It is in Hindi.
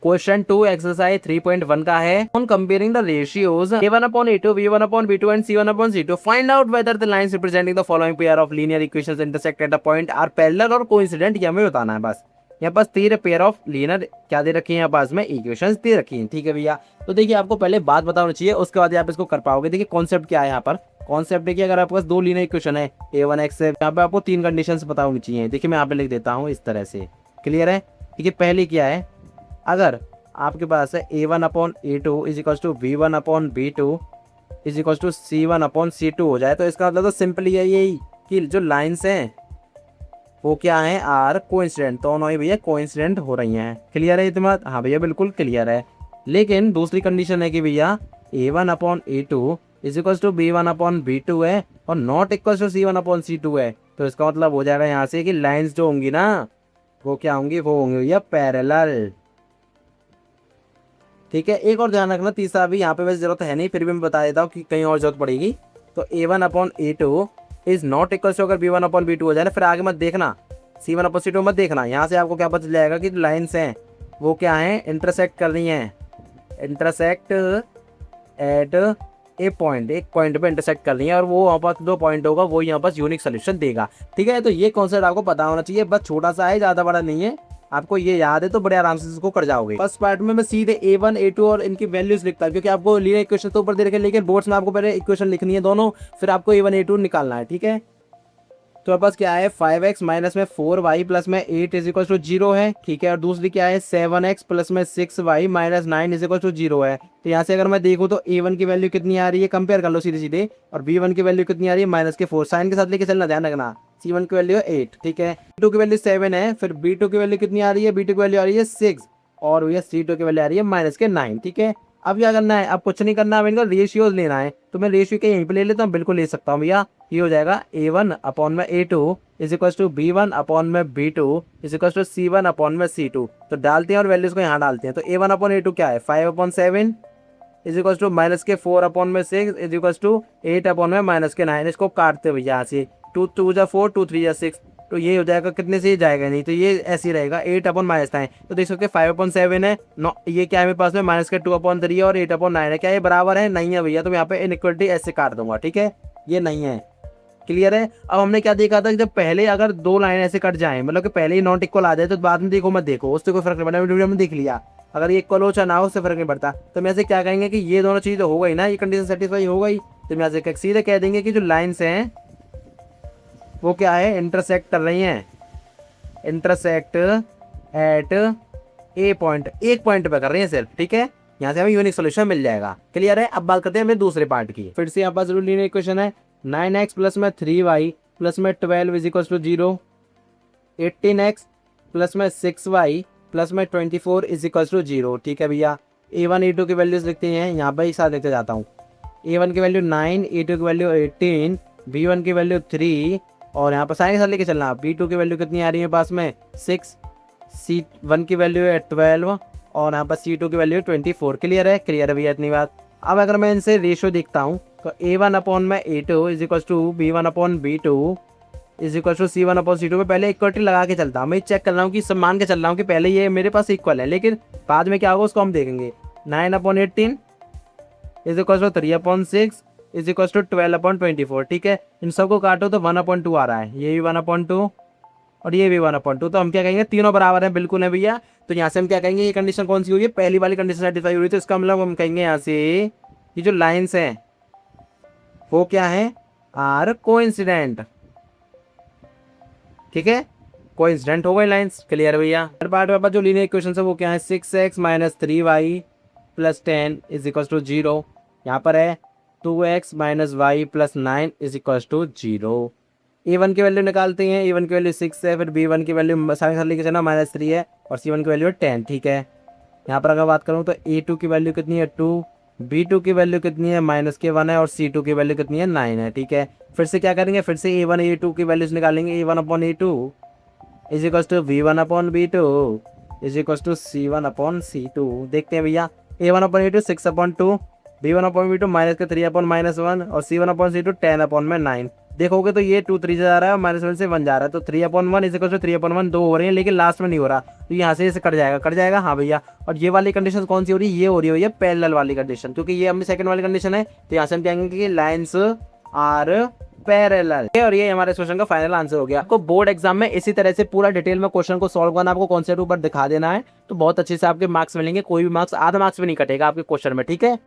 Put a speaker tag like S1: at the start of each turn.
S1: क्वेश्चन 2 एक्सरसाइज 3.1 का है on comparing the ratios a1/a2 v1/v2 and c1/c2 find out whether the lines representing the following pair of linear equations intersect at a point are parallel और कोइंसिडेंट, ये हमें बताना है बस। यहाँ पास 3 पेयर ऑफ लीनियर क्या दे रखी है, यहाँ पास में इक्वेशंस दे रखी है, ठीक है भैया। तो देखिए आपको पहले बात बताना चाहिए, उसके बाद आप इसको कर पाओगे। देखिए कॉन्सेप्ट क्या है यहाँ पर, कॉन्सेप्ट देखिए अगर आपके पास 2 लीनियर इक्वेशन है a1x है, यहाँ पे आपको 3 कंडीशंस पता होनी चाहिए। देखिए मैं यहाँ पे लिख देता हूँ इस तरह से, क्लियर है। देखिए पहली क्या है, अगर आपके पास है a1/a2 is equal to v1/v2 is equal to c1/c2 हो जाए, तो इसका मतलब तो सिंपली है यही कि जो लाइंस हैं वो क्या है, आर कोइंसिडेंट, दोनों ही भैया कोइंसिडेंट हो रही हैं। क्लियर है ये तुम्हारा? हाँ भैया बिल्कुल क्लियर है। लेकिन दूसरी कंडीशन है कि भैया a1/a2 is equal to b1/b2 है और नॉट इक्वल टू c1/c2 है, तो इसका मतलब हो जाएगा यहाँ से कि लाइंस जो होंगी ना वो क्या होंगी, वो होंगी भैया पैरेलल, ठीक है। एक और ध्यान रखना, तीसरा भी यहाँ पे वैसे जरूरत है नहीं, फिर भी मैं बता देता हूँ कि कहीं और जरूरत पड़ेगी। तो a1/a2 is not equal to, अगर b1/b2 हो जाए ना, फिर आगे मत देखना, c1/c2 मत देखना। यहाँ से आपको क्या पता चल जाएगा कि लाइन्स हैं वो क्या है, इंटरसेक्ट कर रही हैं, इंटरसेक्ट एट ए पॉइंट, एक पॉइंट पे इंटरसेक्ट कर रही है, और वो वहाँ पर 2 पॉइंट होगा, वो यहाँ पर यूनिक सोल्यूशन देगा, ठीक है। तो ये कॉन्सेप्ट आपको पता होना चाहिए, बस छोटा सा है, ज़्यादा बड़ा नहीं है। आपको ये याद है तो बड़े आराम से इसको कर जाओगे। फर्स्ट पार्ट में मैं सीधे a1 a2 और इनकी वैल्यूज लिखता है, क्योंकि आपको लीनियर इक्वेशन तो ऊपर दे रखे, लेकिन बोर्ड्स में आपको पहले इक्वेशन लिखनी है दोनों, फिर आपको a1 a2 निकालना है, ठीक है। तो पास क्या है 5x माइनस में 4y प्लस में 8 इज इक्वल टू 0 है, ठीक है। और दूसरी क्या है 7x प्लस में 6y minus 9 is equal to 0 है। तो यहाँ से अगर मैं देखूँ तो a1 की वैल्यू कितनी आ रही है, कंपेयर कर लो सीधे सीधे, और b1 की वैल्यू कितनी आ रही है -4, साइन के साथ लेके चलना, ध्यान रखना। c1 की वैल्यू है 8, ठीक है। b2 की वैल्यू 7 है, फिर b2 की वैल्यू कितनी आ रही है, b2 की वैल्यू आ रही है 6, और भैया c2 की वैल्यू आ रही है -9, ठीक है। अब क्या करना है, अब कुछ नहीं करना, अब इनका रेशियोज लेना है, तो मैं रेशियो के यहीं पे ले लेता हूँ, बिल्कुल ले सकता हूँ भैया। ये हो जाएगा a1/a2 is equal to b1/b2 is equal to c1/c2। तो डालते हैं और वैल्यूज को यहाँ डालते हैं। तो a1/a2 क्या है 5/7 is equal to -4/6 is equal to 8/-9। इसको काटते हुए यहाँ से 2 2 जा 4 2 3 जा 6, तो ये हो जाएगा कितने से, जाएगा नहीं, तो ये ऐसे ही रहेगा 8/-9। तो देख सकते 5/7 है, ये क्या है मेरे पास में -2/3 है और 8/9 है, क्या ये बराबर है, नहीं है भैया। तो यहाँ पे इनइक्वालिटी ऐसे काट दूंगा, ठीक है, ये नहीं है, क्लियर है। अब हमने क्या देखा था कि जब पहले अगर 2 लाइन ऐसे कट जाए, मतलब कि पहले ही नॉट इक्वल आ जाए, तो बाद में देखो मत देखो, उससे कोई फर्क नहीं पड़ता, वीडियो में देख लिया। अगर ये इक्वल हो चाहे ना हो उससे फर्क नहीं पड़ता। तो मैं ऐसे क्या कहेंगे कि ये दोनों चीज़ हो गई ना, ये कंडीशन सेटिस्फाई हो गई, तो मैं ऐसे सीधे कह देंगे कि जो लाइन्स हैं वो क्या है, इंटरसेक्ट कर रही हैं, इंटरसेक्ट एट ए पॉइंट, एक पॉइंट पे कर रही हैं सिर्फ, ठीक है। यहाँ से हमें यूनिक सोल्यूशन मिल जाएगा, क्लियर है। अब बात करते हैं हमें दूसरे पार्ट की। फिर से यहाँ पास लीनियर इक्वेशन है 9x प्लस में 3y प्लस में 12 is equal to 0, 18x plus में 6y प्लस में 24 इज इक्वल टू 0, ठीक है भैया। a1 a2 की वैल्यूज लिखते हैं, यहाँ पर ही साथ लिखते जाता हूँ। a1 की वैल्यू 9, a2 की वैल्यू 18, b1 की वैल्यू 3, और यहाँ पर साइन के साथ लेके चलना। b2 की वैल्यू कितनी आ रही है पास में 6, c1 की वैल्यू है 12, और यहाँ पर c2 की वैल्यू 24, क्लियर है, क्लियर है भैया इतनी बात। अब अगर मैं इनसे रेशियो देखता हूँ तो a1/a2 is equal to b1/b2 is equal to c1/c2 में पहले इक्वलिटी लगा के चलता हूँ। मैं चेक कर रहा हूँ कि सब मान के चल रहा हूँ कि पहले ये मेरे पास इक्वल है, लेकिन बाद में क्या होगा उसको हम देखेंगे। 9/18 is equal to 3/6 is equal to 12/24, ठीक है। इन सबको काटो तो 1/2 आ रहा है, ये भी 1/2 और ये भी 1/2, तो हम क्या कहेंगे तीनों बराबर है, बिल्कुल है भैया। तो यहाँ से हम क्या कहेंगे, ये कंडीशन कौन सी हुई है, पहली वाली कंडीशन सेटिस्फाई हुई, तो इसका मतलब हम कहेंगे यहाँ से ये जो लाइन्स हैं वो क्या है, आर कोइंसिडेंट, ठीक है, कोइंसिडेंट हो गई लाइन्स, क्लियर भैया। हर पार्ट में जो लीनियर इक्वेशन है वो क्या है 6x minus 3y plus 10 is equal to 0, यहाँ पर है 2x minus y plus 9 is equal to 0। a1 की वैल्यू निकालते हैं, a1 की वैल्यू 6 है, फिर b1 की वैल्यू सारे लेके चलना -3 है, और c1 की वैल्यू 10, ठीक है। यहाँ पर अगर बात करूँ तो a2 की वैल्यू कितनी है 2, b2 की वैल्यू कितनी है -1 है, और c2 की वैल्यू कितनी है 9 है, ठीक है। फिर से क्या करेंगे, फिर से a1 a2 की वैल्यूज निकालेंगे। a1/a2 is equal to v1/b2 is equal to c1/c2। देखते हैं भैया, a1/a2 6/2, b1/b2 -3/-1 और c1/c2 10/9। देखोगे तो ये 2 3 से जा रहा है, -1 से 1 जा रहा है, तो 3/1 इज इक्वल टू 3/1 2 हो रही है, लेकिन लास्ट में नहीं हो रहा, तो यहाँ से इसे कट जाएगा हाँ भैया। और ये वाली कंडीशन कौन सी हो रही है, ये हो रही है पैरेलल वाली कंडीशन, क्योंकि ये हमें सेकंड वाली कंडीशन है, तो यहाँ से हम कहेंगे कि लाइन्स आर पैरेलल। और ये हमारे क्वेश्चन का फाइनल आंसर हो गया। आपको बोर्ड एग्जाम में इसी तरह से पूरा डिटेल में क्वेश्चन को सॉल्व करना, आपको कॉन्सेप्ट ऊपर दिखा देना है, तो बहुत अच्छे से आपके मार्क्स मिलेंगे, कोई भी मार्क्स आधा मार्क्स भी नहीं कटेगा आपके क्वेश्चन में, ठीक है।